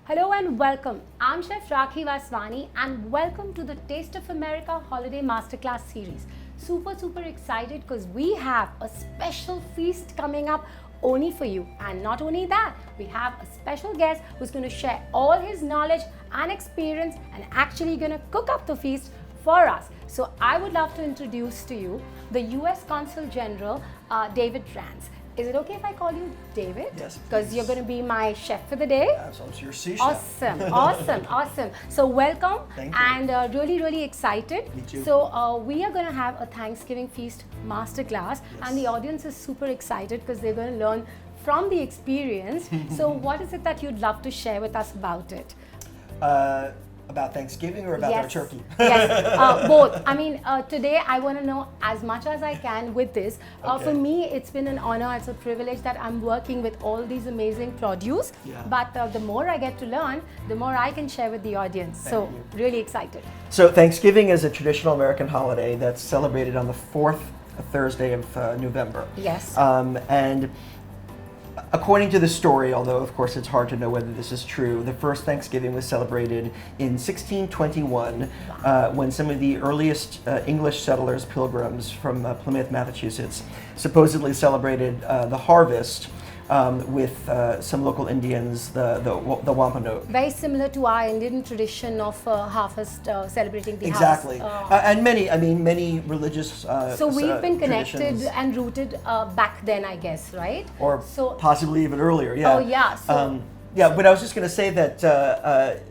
Hello and welcome. I'm Chef Rakhee Vaswani and welcome to the Taste of America Holiday Masterclass series. Super excited because we have a special feast coming up only for you. And not only that, we have a special guest who's going to share all his knowledge and experience and actually going to cook up the feast for us. So I would love to introduce to you the US Consul General David Ranz. Is it okay if I call you David? Yes. Because you're going to be my chef for the day. Absolutely, your sous chef. Awesome. So welcome. Thank you. And really excited. Me too. So we are going to have a Thanksgiving feast masterclass, and the audience is super excited because they're going to learn from the experience. So what is it that you'd love to share with us about it? About Thanksgiving or about our turkey? Yes, both. I mean, today I want to know as much as I can with this. Okay. For me, it's been an honor, it's a privilege that I'm working with all these amazing produce. Yeah. But the more I get to learn, the more I can share with the audience. So really excited. So Thanksgiving is a traditional American holiday that's celebrated on the fourth Thursday of November. Yes. And according to the story, although of course it's hard to know whether this is true, the first Thanksgiving was celebrated in 1621 when some of the earliest English settlers, pilgrims from Plymouth, Massachusetts, supposedly celebrated the harvest with some local Indians, the Wampanoag. Very similar to our Indian tradition of harvest, celebrating the Exactly. And many religious so we've been connected traditions. and rooted back then, I guess, right? Or so, possibly even earlier, yeah. Oh yeah. So, but I was just going to say that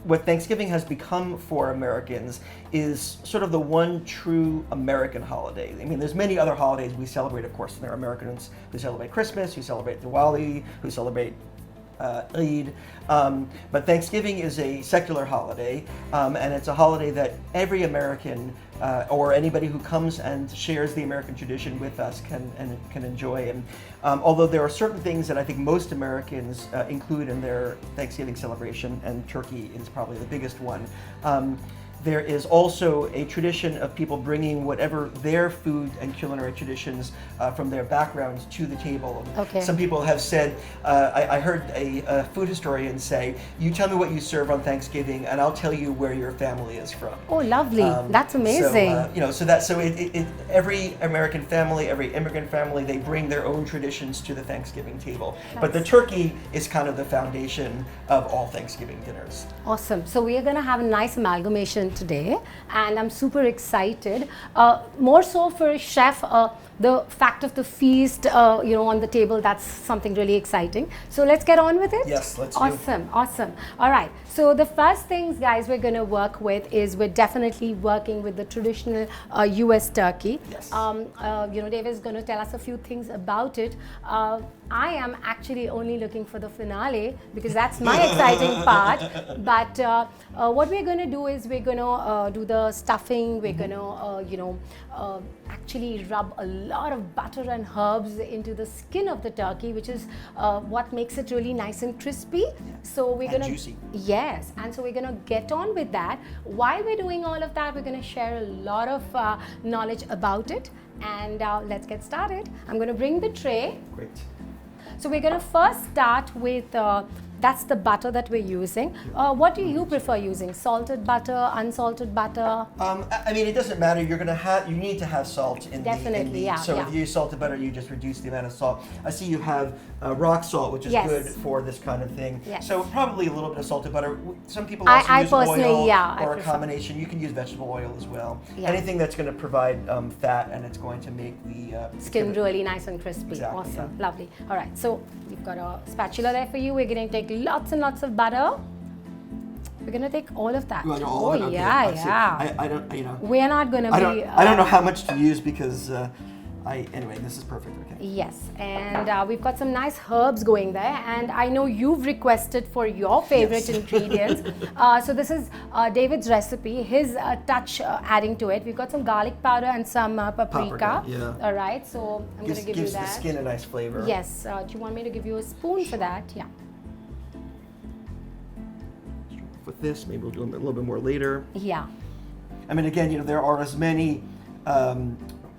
what Thanksgiving has become for Americans is sort of the one true American holiday. I mean, there's many other holidays we celebrate, of course. There are Americans who celebrate Christmas, who celebrate Diwali, who celebrate Eid. But Thanksgiving is a secular holiday, and it's a holiday that every American or anybody who comes and shares the American tradition with us can enjoy. And although there are certain things that I think most Americans include in their Thanksgiving celebration, and turkey is probably the biggest one, there is also a tradition of people bringing whatever their food and culinary traditions from their backgrounds to the table. Okay. Some people have said, I heard a food historian say, you tell me what you serve on Thanksgiving and I'll tell you where your family is from. oh, lovely. That's amazing. Every American family, every immigrant family, they bring their own traditions to the Thanksgiving table. But the turkey is kind of the foundation of all Thanksgiving dinners. Awesome. So we are going to have a nice amalgamation today, and I'm super excited. More so for a chef, the fact of the feast, on the table, that's something really exciting. So let's get on with it. Yes, let's do. Awesome. All right. So the first things, guys, we're going to work with is we're definitely working with the traditional US turkey. Yes. David is going to tell us a few things about it. I am actually only looking for the finale because that's my exciting part. But what we're going to do is we're going to do the stuffing. We're going to, actually rub a lot of butter and herbs into the skin of the turkey, which is what makes it really nice and crispy. So we're going to juicy. Yes, and so we're going to get on with that. While we're doing all of that, we're going to share a lot of knowledge about it. And let's get started. I'm going to bring the tray. Great. So we're going to first start with, that's the butter that we're using. What do you prefer using? Salted butter, unsalted butter? It doesn't matter. You need to have salt in Definitely, the So if you use salted butter, you just reduce the amount of salt. I see you have rock salt, which is good for this kind of thing. Yes. So probably a little bit of salted butter. Some people also use oil or a combination. You can use vegetable oil as well. Yeah. Anything that's going to provide fat and it's going to make the skin really nice and crispy. Exactly, Awesome, lovely. All right, so we've got a spatula there for you. We're going to take lots and lots of butter. We're going to take all of that. You want all of it? Okay. Yeah. I don't, We're not going to be... I don't know how much to use because anyway, this is perfect. Okay. Yes, and we've got some nice herbs going there, and I know you've requested for your favorite ingredients. So this is David's recipe, his touch adding to it. We've got some garlic powder and some paprika. Yeah. All right, so I'm going to give you that. Gives the skin a nice flavor. Yes. Do you want me to give you a spoon for that? Yeah. With this, maybe we'll do a little bit more later. Yeah. Again, there are as many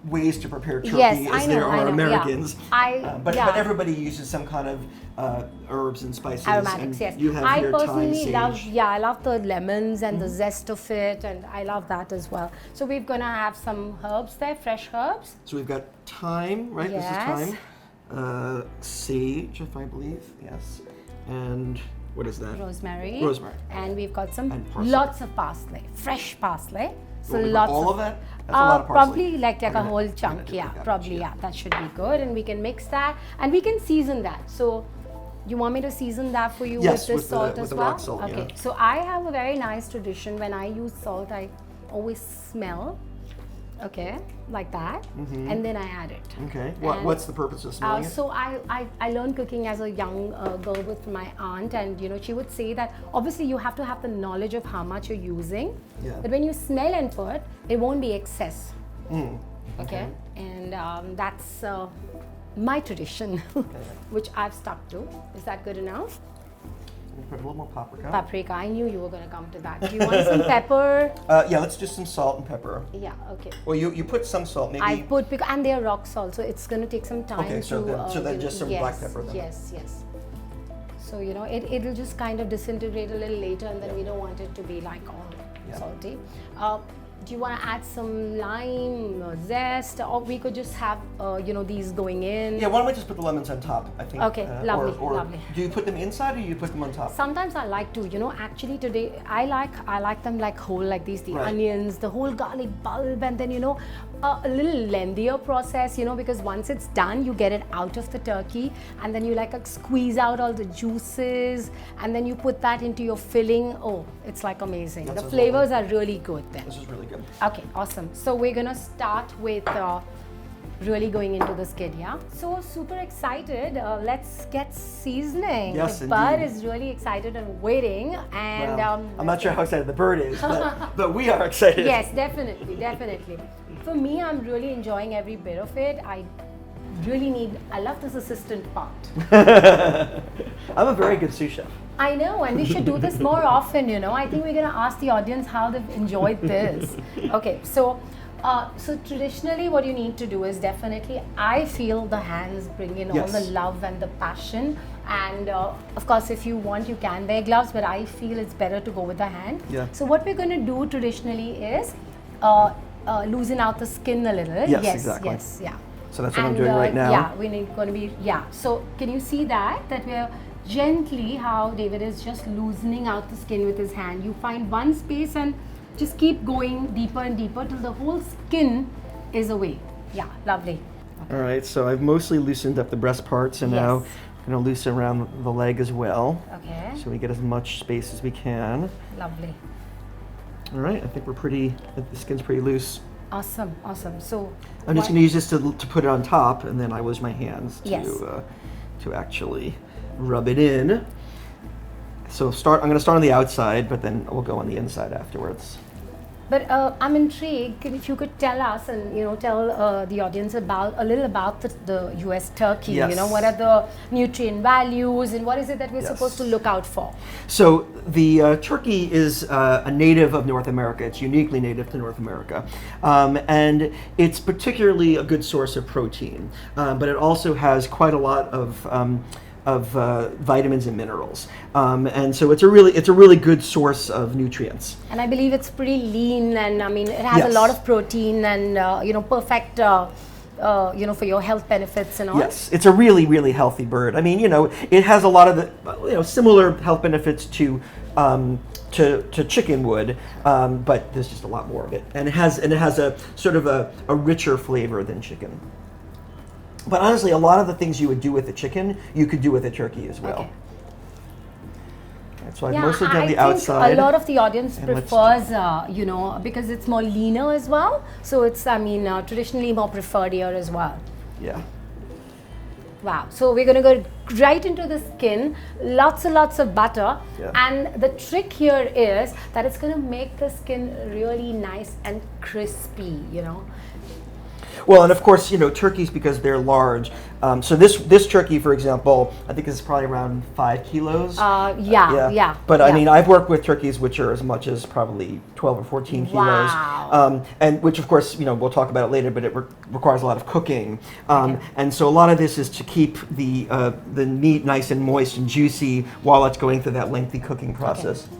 ways to prepare turkey Yes, I as know, there I are know, Americans. yeah. But everybody uses some kind of herbs and spices. Aromatics, and yes. You have I here thyme, personally sage. I love the lemons and the zest of it, and I love that as well. So we're gonna have some herbs there, fresh herbs. So we've got thyme, right? Yes. This is thyme. Sage, if I believe, yes. And what is that? Rosemary. Rosemary. And we've got some And parsley. lots of parsley, fresh parsley. So Well, lots all of that? That's a lot of parsley. Probably like a Okay. whole I'm chunk, gonna do yeah, that. probably, yeah, that should be good. And we can mix that and we can season that. So you want me to season that for you Yes, with this with the- salt with as the well? rock salt, Okay, yeah. so I have a very nice tradition. When I use salt, I always smell, okay, like that, and then I add it. Okay. And, What's the purpose of smelling it? So I learned cooking as a young girl with my aunt, and she would say that obviously you have to have the knowledge of how much you're using, Yeah. but when you smell and put, it won't be excess. Okay, and that's my tradition, which I've stuck to. Is that good enough? We'll put a little more paprika. Paprika. I knew you were going to come to that. Do you want some pepper? Yeah, let's do some salt and pepper. Yeah. Okay. Well, you put some salt, maybe. I put and they're rock salt, so it's going to take some time. Okay, so then just some black pepper then. Yes, yes. So it'll just kind of disintegrate a little later, and then we don't want it to be like all salty. Do you want to add some lime or zest, or we could just have these going in? Yeah, why don't we just put the lemons on top? I think. Okay, lovely, or lovely. Do you put them inside, or you put them on top? Sometimes I like to, actually today I like them like whole, like these, the Right. onions, the whole garlic bulb, and then a little lengthier process, because once it's done, you get it out of the turkey, and then you squeeze out all the juices, and then you put that into your filling. Oh, it's like amazing. That The sounds flavors lovely. are really good then. This is really good. Okay, awesome. So we're gonna start with really going into the skid, yeah? So super excited. Let's get seasoning. Yes, The bird indeed. is really excited and waiting. And Well, I'm not sure how excited the bird is, but we are excited. yes, definitely, definitely. For me, I'm really enjoying every bit of it. I love this assistant part. I'm a very good sous chef. I know, and we should do this more often, I think we're going to ask the audience how they've enjoyed this. Okay, so traditionally what you need to do is definitely, I feel the hands bring in all the Yes. love and the passion. And of course, if you want, you can wear gloves, but I feel it's better to go with the hand. Yeah. So what we're going to do traditionally is loosen out the skin a little. Yes, exactly. Yes, yeah. So that's what I'm doing right now. Yeah, we're going to be, So can you see that we're gently, how David is just loosening out the skin with his hand. You find one space and just keep going deeper and deeper till the whole skin is away. Yeah, lovely. All right, so I've mostly loosened up the breast parts, and now Yes. I'm going to loosen around the leg as well, Okay, so we get as much space as we can. lovely. All right, I think the skin's pretty loose. Awesome, awesome. So I'm just going to use this to put it on top, and then I use my hands Yes. to actually rub it in. So I'm going to start on the outside, but then we'll go on the inside afterwards. But I'm intrigued if you could tell us and tell the audience a little about the U.S. turkey. Yes. What are the nutrient values and what is it that we're Yes. supposed to look out for? So the turkey is a native of North America. It's uniquely native to North America, and it's particularly a good source of protein. But it also has quite a lot of vitamins and minerals, and so it's a really good source of nutrients. And I believe it's pretty lean, and I mean it has a Yes. lot of protein and perfect for your health benefits and all. Yes, it's a really healthy bird. I mean, it has a lot of the similar health benefits to chicken would, but there's just a lot more of it, and it has a sort of a richer flavor than chicken. But honestly, a lot of the things you would do with the chicken, you could do with a turkey as well. Okay. Right, so I've mostly done the I think outside. a lot of the audience and let's- prefers, because it's more leaner as well. So it's, traditionally more preferred here as well. Yeah. Wow. So we're going to go right into the skin, lots and lots of butter. Yeah. And the trick here is that it's going to make the skin really nice and crispy, Well, and of course, turkeys, because they're large. So this turkey, for example, I think is probably around 5 kilos. Yeah. But I mean, I've worked with turkeys which are as much as probably 12 or 14 kilos. Wow. And which, of course, we'll talk about it later, but it requires a lot of cooking. And so a lot of this is to keep the meat nice and moist and juicy while it's going through that lengthy cooking process. Okay.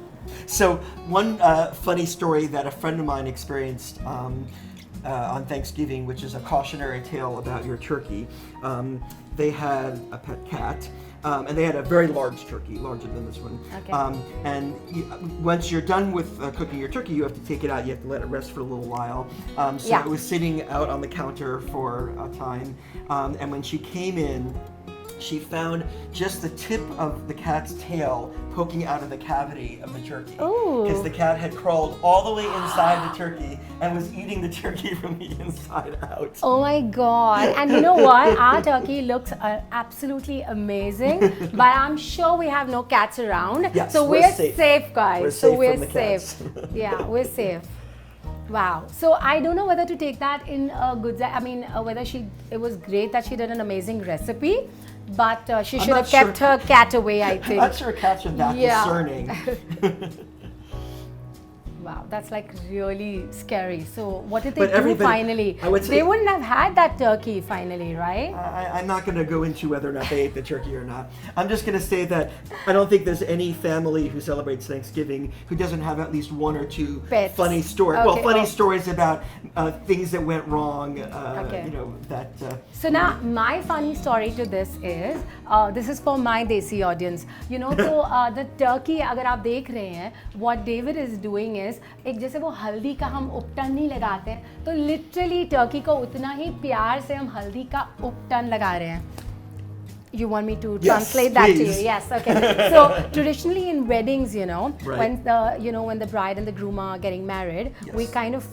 So one funny story that a friend of mine experienced on Thanksgiving, which is a cautionary tale about your turkey. They had a pet cat, and they had a very large turkey, larger than this one. Okay. And once you're done with cooking your turkey, you have to take it out. You have to let it rest for a little while. So it was sitting out on the counter for a time, and when she came in, she found just the tip of the cat's tail poking out of the cavity of the turkey. Because the cat had crawled all the way inside the turkey and was eating the turkey from the inside out. Oh my God. And you know what? Our turkey looks absolutely amazing, but I'm sure we have no cats around. Yes, so we're safe, guys. We're safe. Yeah, we're safe. Wow. So I don't know whether to take that in a good side. I mean, whether it was great that she did an amazing recipe, but she should have kept her cat away, I think. I'm not sure cats are that discerning. Wow, that's like really scary. So what did they do finally? I would say, they wouldn't have had that turkey finally, right? I'm not going to go into whether or not they ate the turkey or not. I'm just going to say that I don't think there's any family who celebrates Thanksgiving who doesn't have at least one or two Pets. Funny stories. Okay. Well, funny stories about things that went wrong. So now my funny story to this is for my Desi audience. So the turkey, अगर आप देख रहे हैं, what David is doing is एक जैसे वो हल्दी का हम उपटन नहीं लगाते हैं, तो literally turkey को उतना ही प्यार से हम हल्दी का उपटन लगा रहे हैं. You want me to translate that to you? Yes, okay. So traditionally in weddings, when the bride and the groom are getting married, we kind of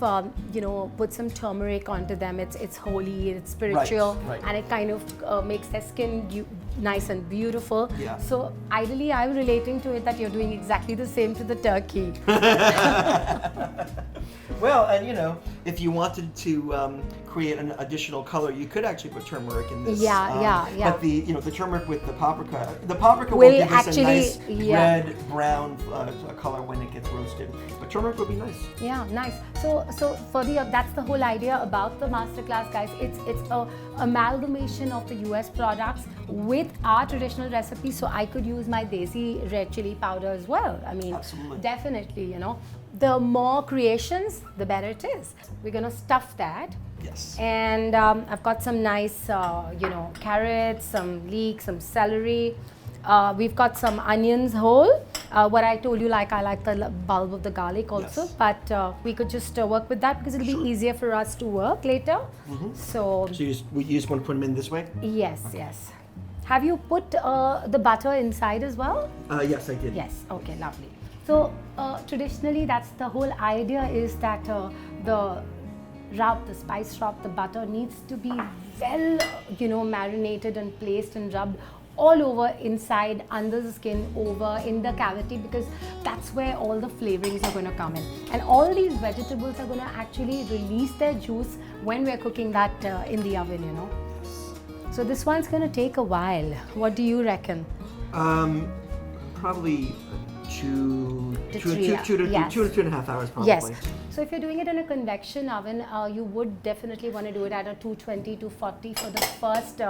put some turmeric onto them. It's holy, it's spiritual, and it kind of makes their skin nice and beautiful. Yeah. So ideally, I'm relating to it that you're doing exactly the same to the turkey. Well, and if you wanted to create an additional color, you could actually put turmeric in this. Yeah. But the turmeric with the paprika will give us a nice red brown color when it gets roasted. But turmeric would be nice. Yeah, nice. So for that's the whole idea about the masterclass, guys. It's a amalgamation of the US products with our traditional recipes. So I could use my Desi red chili powder as well. I mean, absolutely. Definitely, the more creations, the better it is. We're gonna stuff that. Yes. And I've got some nice, carrots, some leeks, some celery. We've got some onions whole. What I told you, I like the bulb of the garlic also. Yes. But we could just work with that because it'll be easier for us to work later. Mm-hmm. So you just want to put them in this way? Yes, yes. Have you put the butter inside as well? Yes, I did. Yes, okay, lovely. So traditionally, that's the whole idea is that the spice rub, the butter needs to be well, marinated and placed and rubbed all over, inside, under the skin, over in the cavity, because that's where all the flavorings are going to come in. And all these vegetables are going to actually release their juice when we're cooking that in the oven, So this one's going to take a while. What do you reckon? Probably 2 to 2.5 hours probably. Yes. So if you're doing it in a convection oven, you would definitely want to do it at a 220 to 40 for the first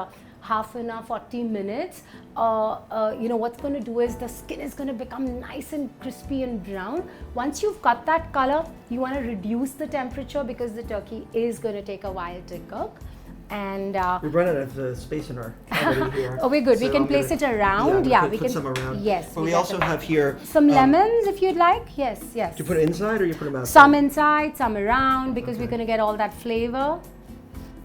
half an hour, 40 minutes. What's going to do is the skin is going to become nice and crispy and brown. Once you've got that color, you want to reduce the temperature because the turkey is going to take a while to cook. And we've run out of space in our cavity here. Oh, we're good. So we can place it around. We can put some around. Yes. But we also have here some lemons, if you'd like. Yes. Do you put it inside or you put them outside? Some inside, some around, because we're going to get all that flavor.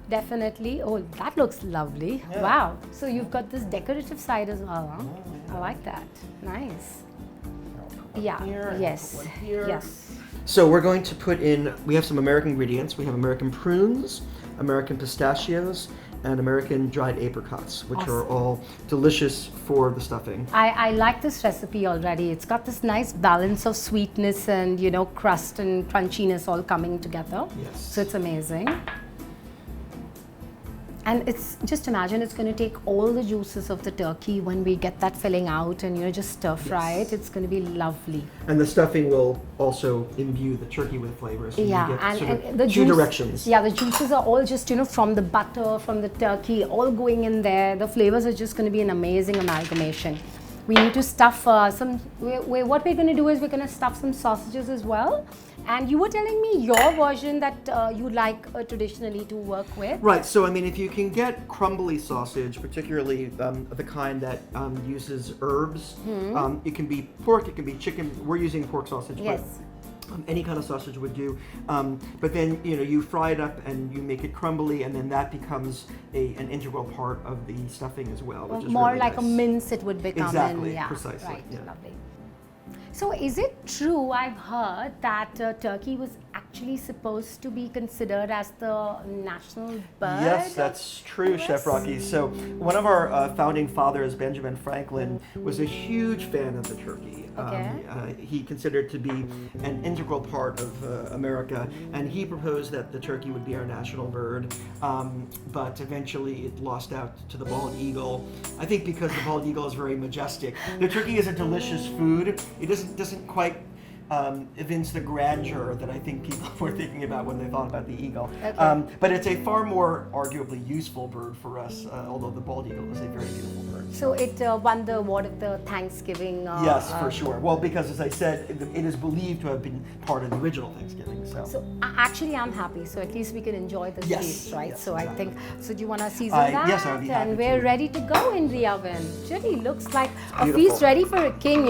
Definitely. Oh, that looks lovely. Yeah. Wow. So you've got this decorative side as well, huh? I like that. Nice. Yeah. Yes. Yes. So we're going to put in, we have some American ingredients. We have American prunes, American pistachios, and American dried apricots, which are all delicious for the stuffing. I like this recipe already. It's got this nice balance of sweetness and, crust and crunchiness all coming together. Yes. So it's amazing. And it's just imagine it's going to take all the juices of the turkey when we get that filling out and just stir fry it. It's going to be lovely. And the stuffing will also imbue the turkey with flavor. So Yeah, you get and, sort of and the two juice, directions. Yeah, the juices are all just from the butter, from the turkey, all going in there. The flavors are just going to be an amazing amalgamation. We need to stuff what we're going to do is we're going to stuff some sausages as well. And you were telling me your version that you like traditionally to work with. Right, so I mean, if you can get crumbly sausage, particularly the kind that uses herbs, it can be pork, it can be chicken. We're using pork sausage, Yes. but any kind of sausage would do. But then you fry it up and you make it crumbly, and then that becomes an integral part of the stuffing as well, which is More really like nice. a mince it would become. Exactly, Yeah, precisely. right, Yeah. lovely. So is it true, I've heard, that turkey was actually supposed to be considered as the national bird? Yes, that's true, Chef Rakhee. So one of our founding fathers, Benjamin Franklin, was a huge fan of the turkey. Okay. He considered it to be an integral part of America, and he proposed that the turkey would be our national bird, but eventually it lost out to the bald eagle. I think because the bald eagle is very majestic. The turkey is a delicious food. It doesn't quite evince the grandeur that I think people were thinking about when they thought about the eagle. Okay. But it's a far more arguably useful bird for us, although the bald eagle is a very beautiful bird. So it won the award of the Thanksgiving. Yes, for sure. Well, because as I said, it is believed to have been part of the original Thanksgiving. So actually, I'm happy. So at least we can enjoy the Yes, feast, right? yes, so exactly. I think. So do you want to season that? Yes, I would be happy And we're to. ready to go in the oven. It really looks like a beautiful. feast ready for a king,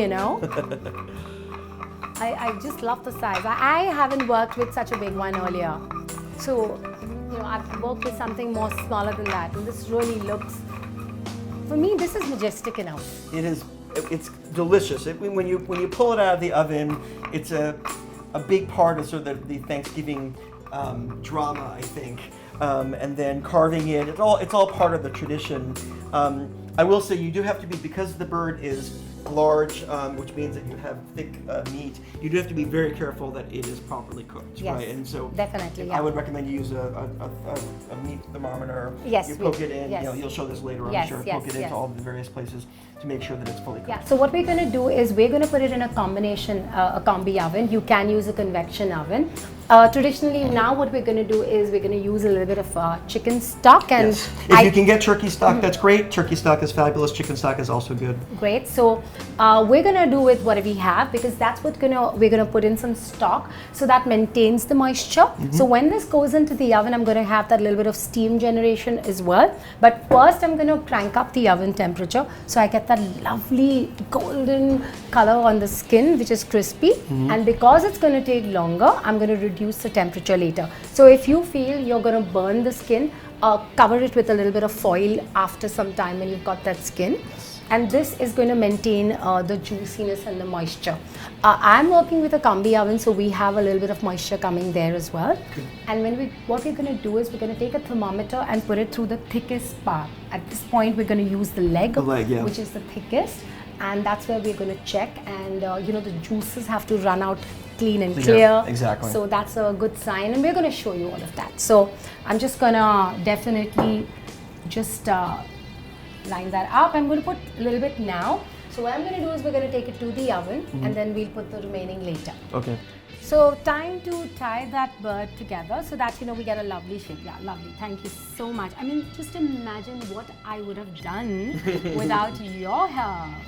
I just love the size. I haven't worked with such a big one earlier. So, I've worked with something more smaller than that. And this really looks, for me, this is majestic enough. It is. It's delicious. When you pull it out of the oven, it's a big part of sort of the Thanksgiving drama, I think. And then carving it. It's all part of the tradition. I will say you do have to be, because the bird is large, which means that you have thick meat, you do have to be very careful that it is properly cooked, Yes, right? And so definitely, I yeah. would recommend you use a meat thermometer. Yes, You poke it in, yes. you'll show this later, I'm Yes, sure. yes, Poke it yes. into all the various places to make sure that it's fully cooked. Yeah, so what we're going to do is we're going to put it in a combination, a combi oven. You can use a convection oven. Traditionally, now what we're going to do is we're going to use a little bit of chicken stock. And Yes. If you can get turkey stock, that's great. Turkey stock is fabulous. Chicken stock is also good. Great. So we're gonna do with what we have, because that's what we're gonna put in some stock, so that maintains the moisture. So when this goes into the oven, I'm gonna have that little bit of steam generation as well. But first, I'm gonna crank up the oven temperature so I get that lovely golden color on the skin, which is crispy. And because it's gonna take longer, I'm gonna reduce the temperature later. So if you feel you're gonna burn the skin, cover it with a little bit of foil after some time when you've got that skin. And this is going to maintain the juiciness and the moisture. I'm working with a combi oven, so we have a little bit of moisture coming there as well. And what we're going to do is we're going to take a thermometer and put it through the thickest part. At this point, we're going to use the leg, yeah. which is the thickest, and that's where we're going to check. And the juices have to run out clean and clear. Exactly. So that's a good sign, and we're going to show you all of that. So I'm just going to definitely just line that up. I'm going to put a little bit now. So what I'm going to do is we're going to take it to the oven, and then we'll put the remaining later. Okay. So time to tie that bird together so that we get a lovely shape. Yeah, lovely. Thank you so much. I mean, just imagine what I would have done without your help.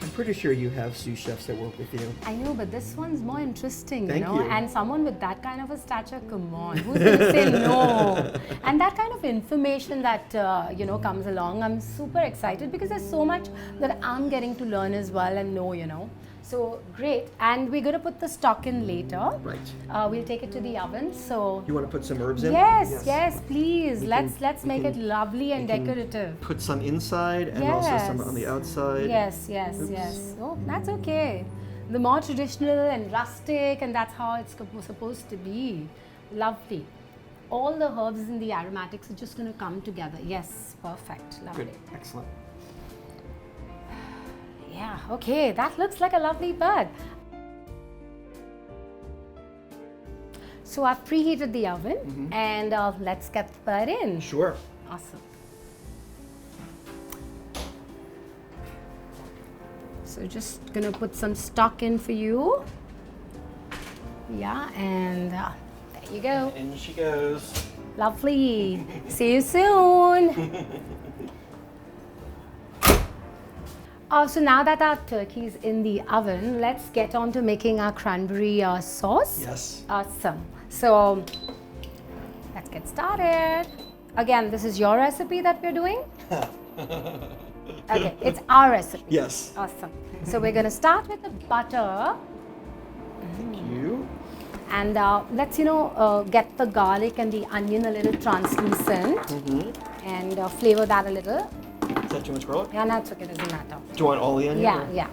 I'm pretty sure you have sous chefs that work with you. I know, but this one's more interesting, Thank you. And someone with that kind of a stature, come on, who's going to say no? And that kind of information that, comes along, I'm super excited because there's so much that I'm getting to learn as well and know. So great. And we're going to put the stock in later. Right. We'll take it to the oven. So You want to put some herbs in? yes, please. We let's can- make we it can- lovely and we can decorative. Put some inside and also some on the outside. Yes. Oops. Oh, that's okay. The more traditional and rustic, and that's how it's supposed to be. Lovely. All the herbs and the aromatics are just going to come together. Yes, perfect. Lovely. Good. Excellent. Yeah, okay. That looks like a lovely bird. So I've preheated the oven and let's get that in. Sure. Awesome. So just gonna put some stock in for you. Yeah, and there you go. In she goes. Lovely. See you soon. So now that our turkey is in the oven, let's get on to making our cranberry sauce. Yes. Awesome. So let's get started. Again, this is your recipe that we're doing? Okay, it's our recipe. Yes. Awesome. So we're going to start with the butter. Thank you. And let's, get the garlic and the onion a little translucent and flavor that a little. Is that too much garlic? Yeah, no, it's okay, doesn't matter. Do you want all the onion? Yeah, yeah.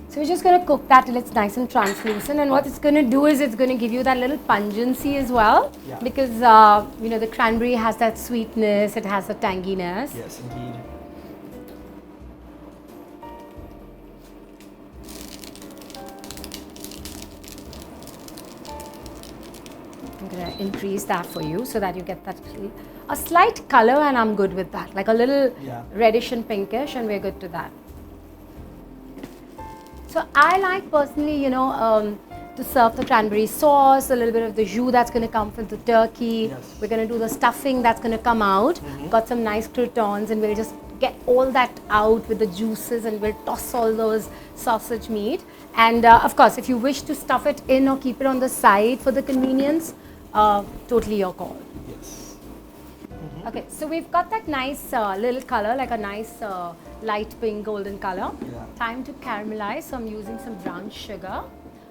So we're just going to cook that till it's nice and translucent, and what it's going to do is it's going to give you that little pungency as well, because the cranberry has that sweetness, it has the tanginess. Yes, indeed. I'm going to increase that for you so that you get that a slight color, and I'm good with that, like a little reddish and pinkish, and we're good to that. So I like personally, to serve the cranberry sauce, a little bit of the jus that's going to come from the turkey. Yes. We're going to do the stuffing that's going to come out. Got some nice croutons, and we'll just get all that out with the juices, and we'll toss all those sausage meat. And of course, if you wish to stuff it in or keep it on the side for the convenience, totally your call. Yes. Okay, so we've got that nice little color, like a nice light pink golden color. Yeah. Time to caramelize, so I'm using some brown sugar.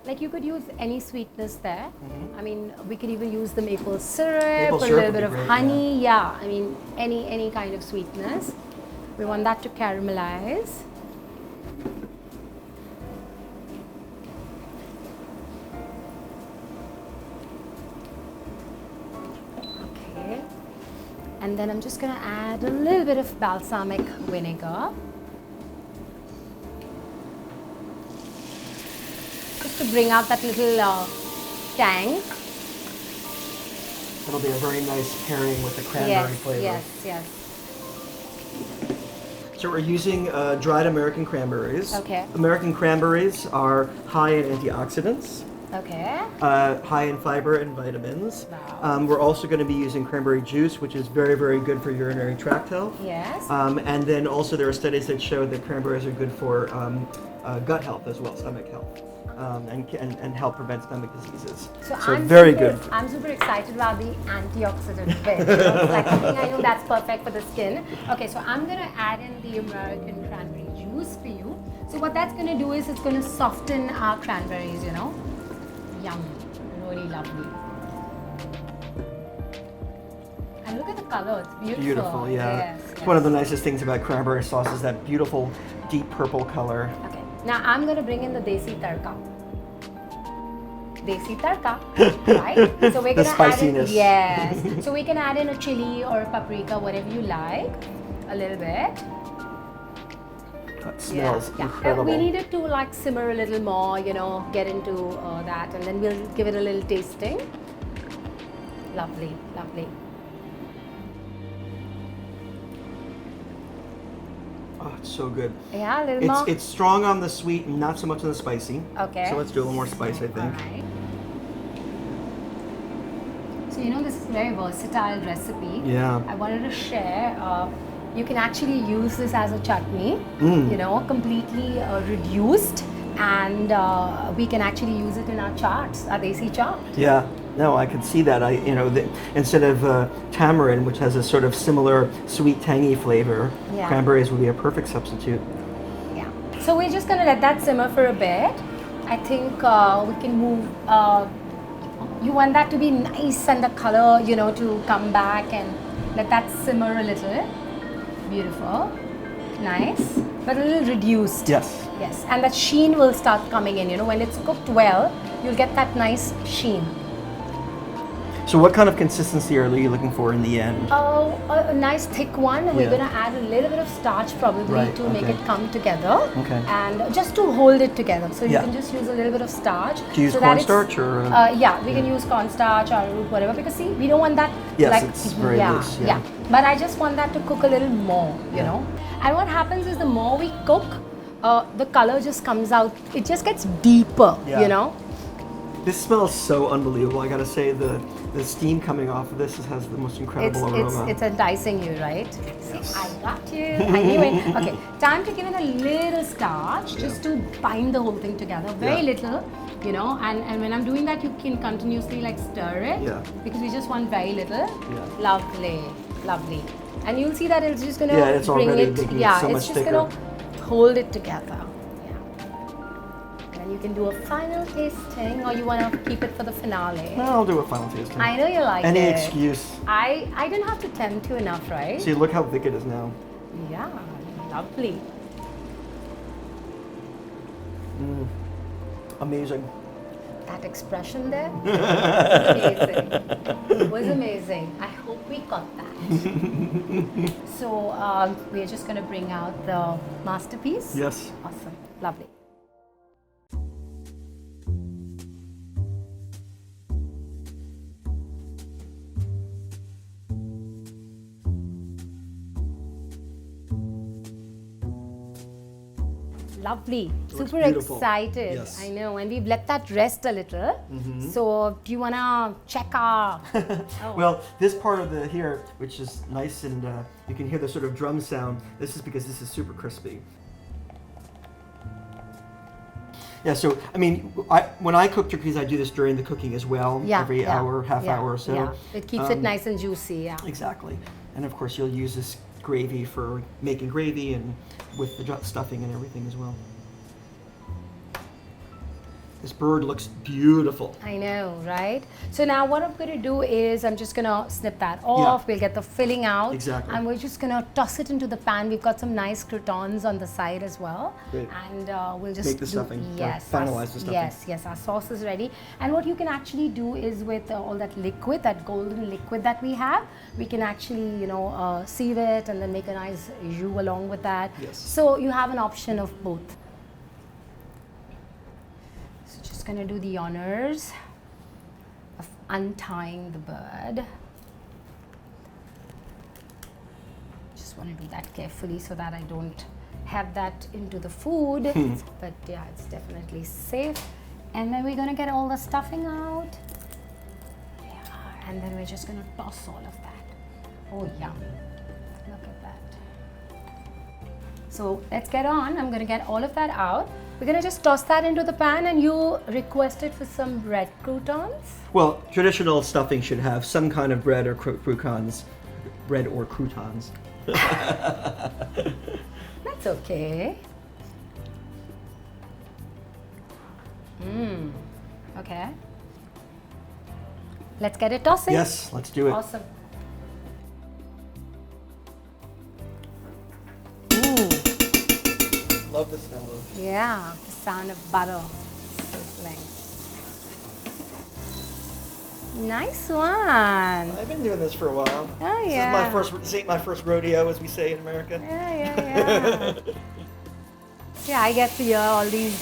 Like you could use any sweetness there. I mean, we could even use the maple syrup, a little bit of honey. Yeah, I mean, any kind of sweetness. We want that to caramelize. Okay. And then I'm just going to add a little bit of balsamic vinegar. Just to bring out that little tang. It'll be a very nice pairing with the cranberry flavor. Yes. So we're using dried American cranberries. Okay. American cranberries are high in antioxidants. Okay. High in fiber and vitamins. Wow. We're also going to be using cranberry juice, which is very, very good for urinary tract health. Yes. And then also there are studies that show that cranberries are good for gut health as well, stomach health, and help prevent stomach diseases. So very good. I'm super excited about the antioxidant bit. It's like something I know that's perfect for the skin. Okay, so I'm going to add in the American cranberry juice for you. So what that's going to do is it's going to soften our cranberries, Yum, really lovely. And look at the color, it's beautiful. Beautiful, yeah. Yes, it's one of the nicest things about cranberry sauce is that beautiful deep purple color. Okay, now I'm going to bring in the Desi Tadka. Desi Tadka, right? So we're going to add in, yes. So we can add in a chili or a paprika, whatever you like, a little bit. That smells incredible. We need it to simmer a little more, get into that, and then we'll give it a little tasting. Lovely, lovely. Oh, it's so good. Yeah, a little more. It's strong on the sweet and not so much on the spicy. Okay. So let's do a little more spice, I think. All right. So this is a very versatile recipe. Yeah. I wanted to share. You can actually use this as a chutney, completely reduced, and we can actually use it in our charts, our desi chaat. Yeah, no, I could see that. Instead of tamarind, which has a sort of similar sweet, tangy flavor, cranberries would be a perfect substitute. Yeah. So we're just going to let that simmer for a bit. I think we can move. You want that to be nice and the color, to come back, and let that simmer a little. Beautiful, nice, but a little reduced. Yes. Yes, and that sheen will start coming in. When it's cooked well, you'll get that nice sheen. So what kind of consistency are you looking for in the end? Oh, a nice thick one. We're Yeah. going to add a little bit of starch probably Right, to make okay. it come together. Okay. And just to hold it together. So you Yeah. can just use a little bit of starch. Do you use so that it's- cornstarch or? yeah, we can use cornstarch or whatever, because see, we don't want that. Yes, it's very yeah, loose, yeah. But I just want that to cook a little more, you know. And what happens is the more we cook, the color just comes out. It just gets deeper, Yeah. you know. This smells so unbelievable. I gotta say, the steam coming off of this has the most incredible aroma. It's enticing you, right? See, Yes. I got you. I knew it. Okay, time to give it a little starch just to bind the whole thing together. Very Yeah. little, you know. And when I'm doing that, you can continuously like stir it. Yeah. Because we just want very little. Yeah. Lovely, lovely. And you'll see that it's just gonna Yeah, it's bring already it. making it Yeah, so it's much just thicker. gonna hold it together. And you can do a final tasting, or you want to keep it for the finale. Well, I'll do a final tasting. I know you like Any it. excuse. I didn't have to tempt you enough, right? See, look how thick it is now. Yeah, lovely. Amazing. That expression there was amazing. It was amazing. I hope we got that. So we're just going to bring out the masterpiece. Yes. Awesome. Lovely. Lovely. looks Super beautiful. excited. Yes. I know. And we've let that rest a little. So do you want to check our... Oh. Well, this part of the here, which is nice and you can hear the sort of drum sound, this is because this is super crispy. Yeah, so, I mean, when I cook turkeys, I do this during the cooking as well, every hour, half hour or so. Yeah. It keeps it nice and juicy, yeah. Exactly. And of course, you'll use this gravy for making gravy and with the stuffing and everything as well. This bird looks beautiful. I know, right? So now what I'm going to do is I'm just going to snip that off. We'll get the filling out. Exactly. And we're just going to toss it into the pan. We've got some nice croutons on the side as well. Great. And we'll just Make the stuffing, or Yes. finalize the stuffing. Yes, our sauce is ready. And what you can actually do is with all that liquid, that golden liquid that we have, we can actually, you know, sieve it and then make a nice jus along with that. Yes. So you have an option of both. Going to do the honors of untying the bird. Just want to do that carefully so that I don't have that into the food. But yeah, it's definitely safe. And then we're going to get all the stuffing out. Yeah, and then we're just going to toss all of that. Oh, yum. Look at that. So let's get on. I'm going to get all of that out. We're going to just toss that into the pan, and you requested for some bread croutons. Well, traditional stuffing should have some kind of bread or croutons. Bread or croutons. That's okay. Okay. Let's get it tossing. Yes, let's do it. Awesome. Love the smell of. Yeah, the sound of butter sizzling. Nice one. I've been doing this for a while. Oh yeah. This ain't my first rodeo, as we say in America. Yeah. Yeah, I get to hear all these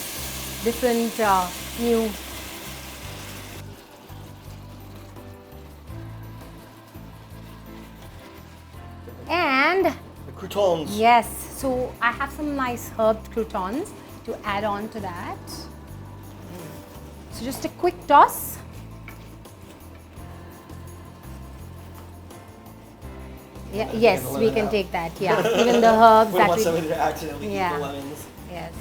different new. And The croutons. yes, so I have some nice herbed croutons to add on to that. So just a quick toss. Yeah, yes, the we lemon can out. take that. Yeah, even the herbs We don't that want we. somebody to accidentally eat Yeah. the lemons. Yes.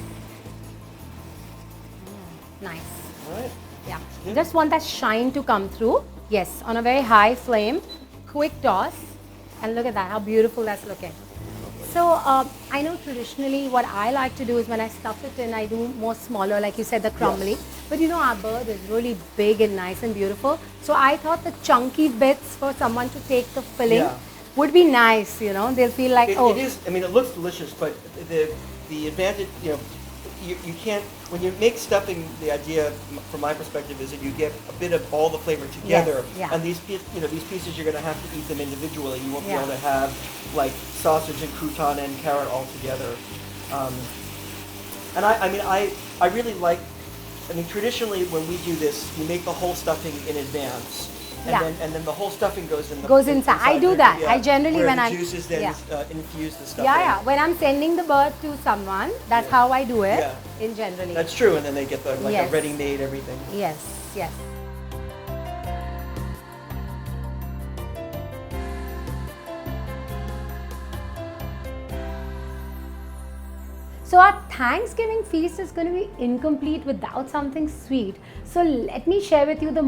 Nice. All right. Yeah. Just want that shine to come through. Yes, on a very high flame. Quick toss. And look at that, how beautiful that's looking. So I know traditionally what I like to do is when I stuff it in, I do more smaller, like you said, the crumbly. Yes. But you know, our bird is really big and nice and beautiful. So I thought the chunky bits for someone to take the filling Yeah. would be nice, you know. They'll feel like, oh. It is. I mean, it looks delicious, but the advantage, you know, you can't when you make stuffing, the idea, from my perspective, is that you get a bit of all the flavor together. Yes, yeah. And these pieces, you're going to have to eat them individually. You won't be Yeah. able to have like sausage and crouton and carrot all together. And I really like. I mean, traditionally when we do this, you make the whole stuffing in advance. And, Yeah. then the whole stuffing goes in the Goes inside. I do there, that. I generally where when the I'm juices then infuse the stuffing. yeah. When I'm sending the bird to someone, that's how I do it. Yeah. In generally. That's true, and then they get the Yes. a ready-made everything. Yes. Yes. So our Thanksgiving feast is going to be incomplete without something sweet. So let me share with you the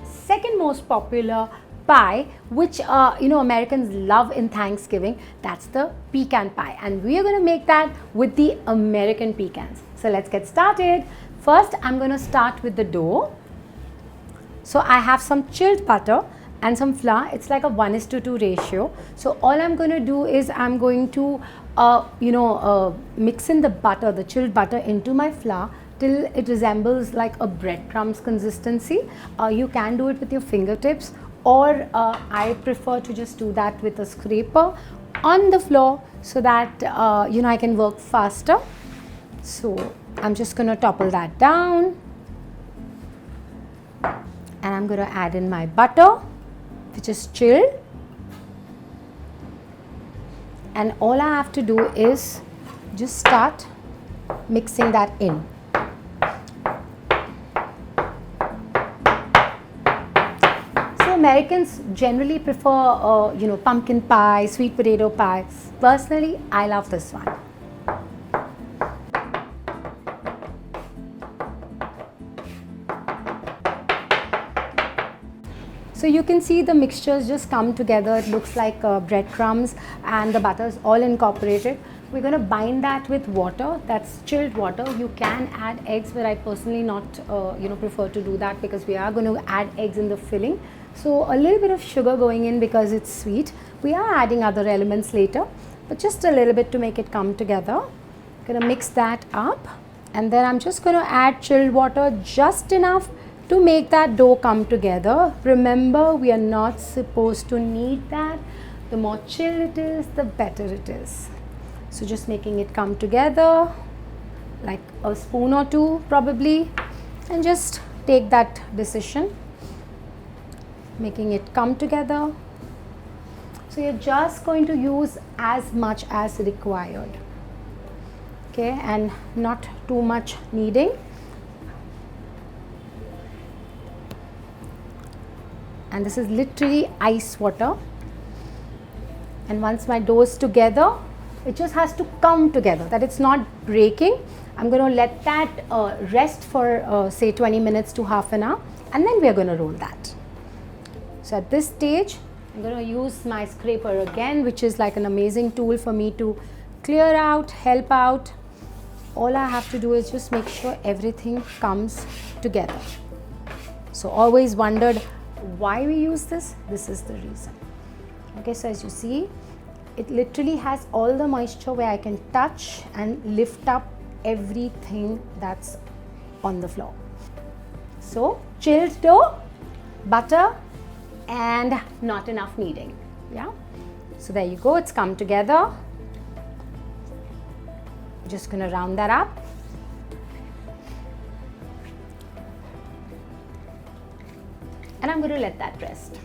second most popular pie, which Americans love in Thanksgiving. That's the pecan pie, and we are going to make that with the American pecans. So let's get started. First, I'm going to start with the dough. So I have some chilled butter and some flour. It's like a 1:2 ratio. So all I'm going to do is I'm going to mix in the butter, the chilled butter, into my flour till it resembles like a breadcrumbs consistency. You can do it with your fingertips, or I prefer to just do that with a scraper on the floor so that I can work faster. So I'm just going to topple that down, and I'm going to add in my butter, which is chilled. And all I have to do is just start mixing that in. So Americans generally prefer, pumpkin pie, sweet potato pie. Personally, I love this one. So you can see the mixtures just come together. It looks like breadcrumbs, and the butter is all incorporated. We're going to bind that with water. That's chilled water. You can add eggs, but I personally not prefer to do that because we are going to add eggs in the filling. So a little bit of sugar going in because it's sweet. We are adding other elements later, but just a little bit to make it come together. Going to mix that up, and then I'm just going to add chilled water just enough to make that dough come together. Remember, we are not supposed to knead that. The more chilled it is, the better it is. So just making it come together, like a spoon or two probably, and just take that decision, making it come together. So you're just going to use as much as required, okay, and not too much kneading. And this is literally ice water. And once my dough is together, it just has to come together, that it's not breaking. I'm going to let that rest for say 20 minutes to half an hour, and then we are going to roll that. So at this stage, I'm going to use my scraper again, which is like an amazing tool for me to clear out, help out. All I have to do is just make sure everything comes together. So always wondered why we use this. This is the reason. Okay, so as you see, it literally has all the moisture where I can touch and lift up everything that's on the floor. So chilled dough, butter, and not enough kneading. Yeah, so there you go, it's come together. Just gonna round that up. And I'm going to let that rest.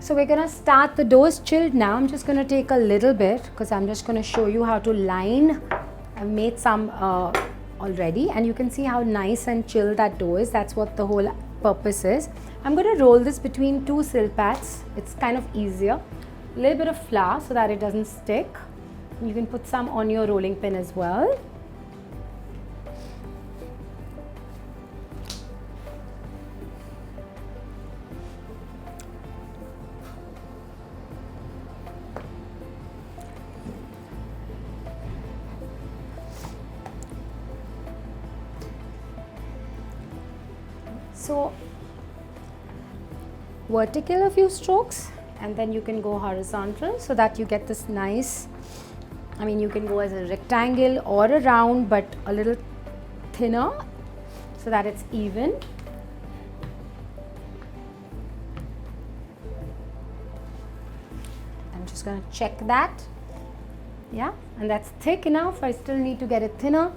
So we're going to start, the dough is chilled now. I'm just going to take a little bit because I'm just going to show you how to line. I've made some already, and you can see how nice and chilled that dough is. That's what the whole purpose is. I'm going to roll this between two sill pads. It's kind of easier. A little bit of flour so that it doesn't stick. You can put some on your rolling pin as well. So vertical a few strokes, and then you can go horizontal so that you get this nice I mean, you can go as a rectangle or a round, but a little thinner so that it's even. I'm just going to check that. Yeah, and that's thick enough. I still need to get it thinner.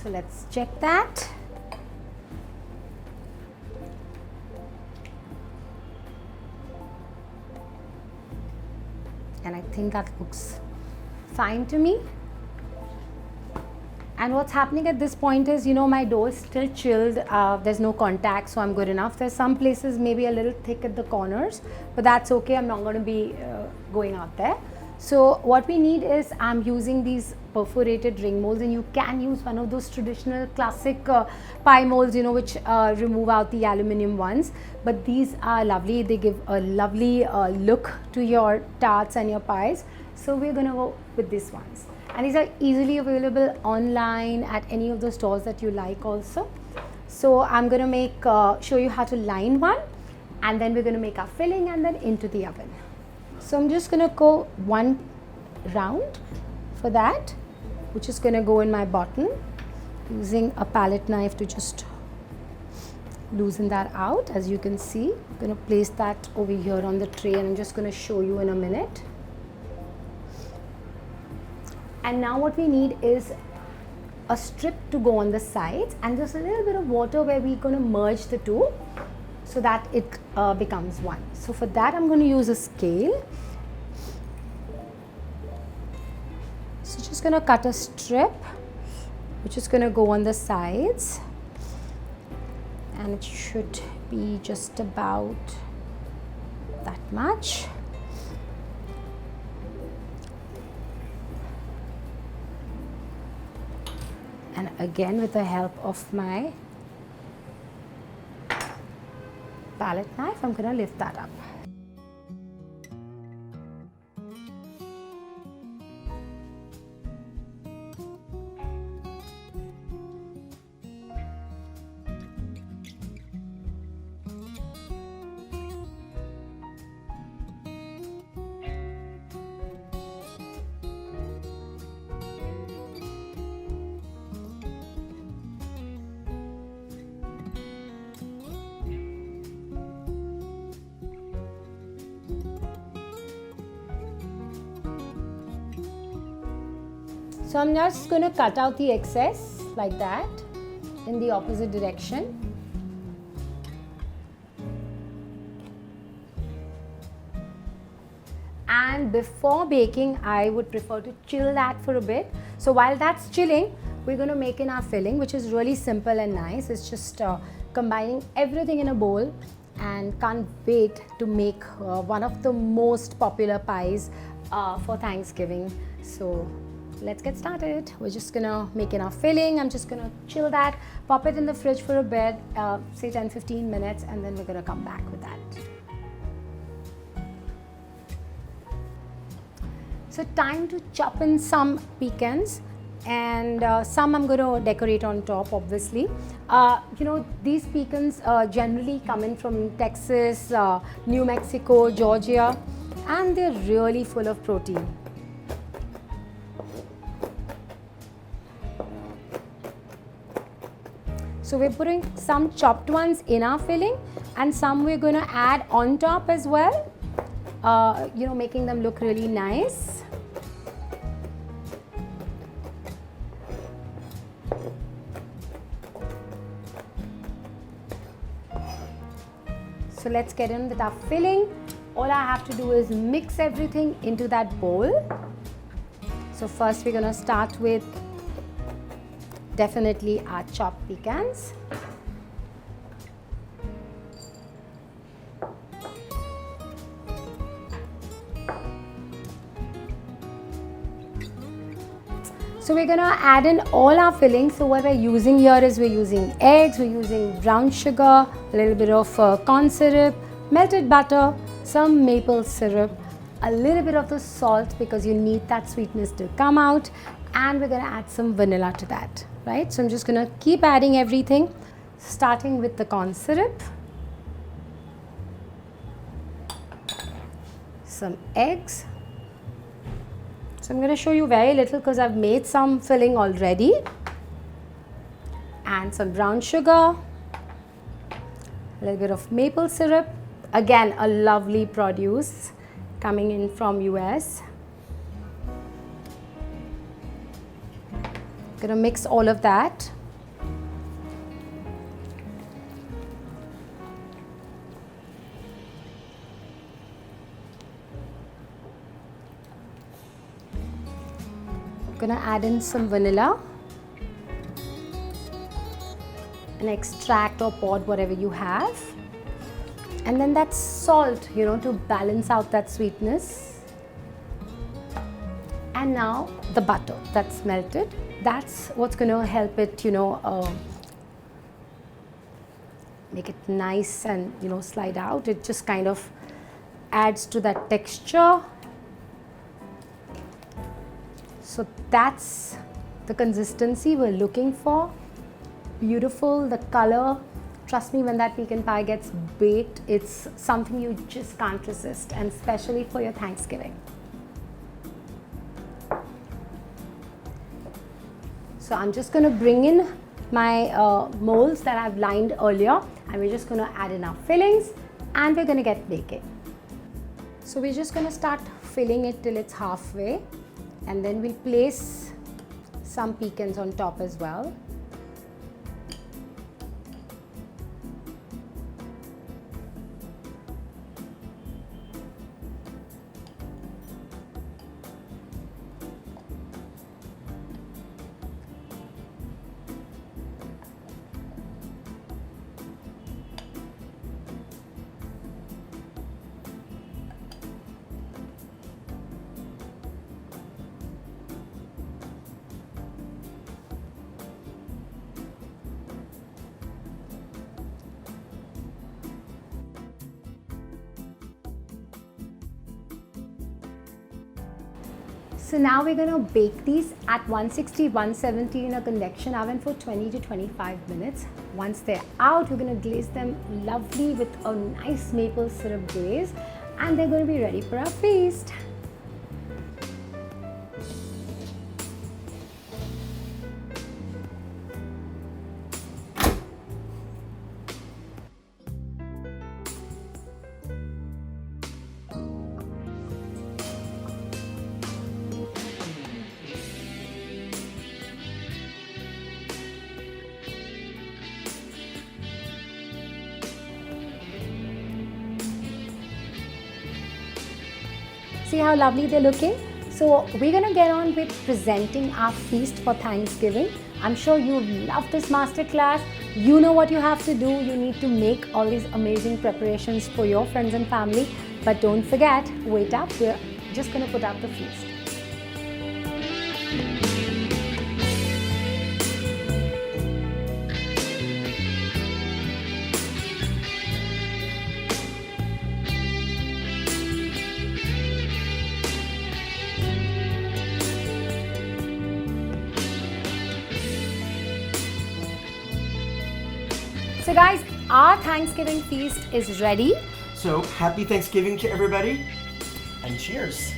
So let's check that. And I think that looks fine to me. And what's happening at this point is, you know, my dough is still chilled. There's no contact, so I'm good enough. There's some places maybe a little thick at the corners, but that's okay. I'm not going to be going out there. So what we need is, I'm using these perforated ring molds, and you can use one of those traditional classic pie molds, you know, which remove out the aluminum ones. But these are lovely. They give a lovely look to your tarts and your pies. So we're going to go with these ones. And these are easily available online at any of the stores that you like also. So I'm going to show you how to line one, and then we're going to make our filling and then into the oven. So I'm just going to go one round for that, which is going to go in my bottom, using a palette knife to just loosen that out. As you can see, I'm going to place that over here on the tray, and I'm just going to show you in a minute. And now what we need is a strip to go on the sides, and there's a little bit of water where we're going to merge the two so that it becomes one. So for that, I'm going to use a scale. So just going to cut a strip which is going to go on the sides, and it should be just about that much. And again, with the help of my palette knife, I'm going to lift that up. So I'm just going to cut out the excess like that in the opposite direction. And before baking, I would prefer to chill that for a bit. So while that's chilling, we're going to make in our filling, which is really simple and nice. It's just combining everything in a bowl, and can't wait to make one of the most popular pies for Thanksgiving. So let's get started. We're just gonna make in our filling. I'm just gonna chill that, pop it in the fridge for a bit, say 10-15 minutes, and then we're gonna come back with that. So time to chop in some pecans, and some I'm going to decorate on top, obviously. You know, these pecans generally come in from Texas, New Mexico, Georgia, and they're really full of protein. So we're putting some chopped ones in our filling, and some we're going to add on top as well, you know, making them look really nice. So let's get in with our filling. All I have to do is mix everything into that bowl. So first we're going to start with definitely our chopped pecans. So we're going to add in all our fillings. So what we're using here is we're using eggs, we're using brown sugar, a little bit of corn syrup, melted butter, some maple syrup, a little bit of the salt because you need that sweetness to come out, and we're going to add some vanilla to that, right? So I'm just going to keep adding everything, starting with the corn syrup. some eggs. So I'm going to show you very little because I've made some filling already. And some brown sugar, a little bit of maple syrup. Again, a lovely produce coming in from US. Going to mix all of that. Gonna add in some vanilla, an extract or pod, whatever you have, and then that's salt, you know, to balance out that sweetness. And now the butter that's melted, that's what's gonna help it, you know, make it nice and, you know, slide out. It just kind of adds to that texture. So that's the consistency we're looking for. Beautiful, the color. Trust me, when that pecan pie gets baked, it's something you just can't resist, and especially for your Thanksgiving. So I'm just going to bring in my molds that I've lined earlier, and we're just going to add in our fillings, and we're going to get baking. So we're just going to start filling it till it's halfway. And then we'll place some pecans on top as well. So now we're going to bake these at 160, 170 in a convection oven for 20 to 25 minutes. Once they're out, we're going to glaze them lovely with a nice maple syrup glaze, and they're going to be ready for our feast. See how lovely they're looking? So we're gonna get on with presenting our feast for Thanksgiving. I'm sure you love this masterclass. You know what you have to do. You need to make all these amazing preparations for your friends and family. But don't forget, wait up, we're just gonna put up the feast. So guys, our Thanksgiving feast is ready. So happy Thanksgiving to everybody, and cheers.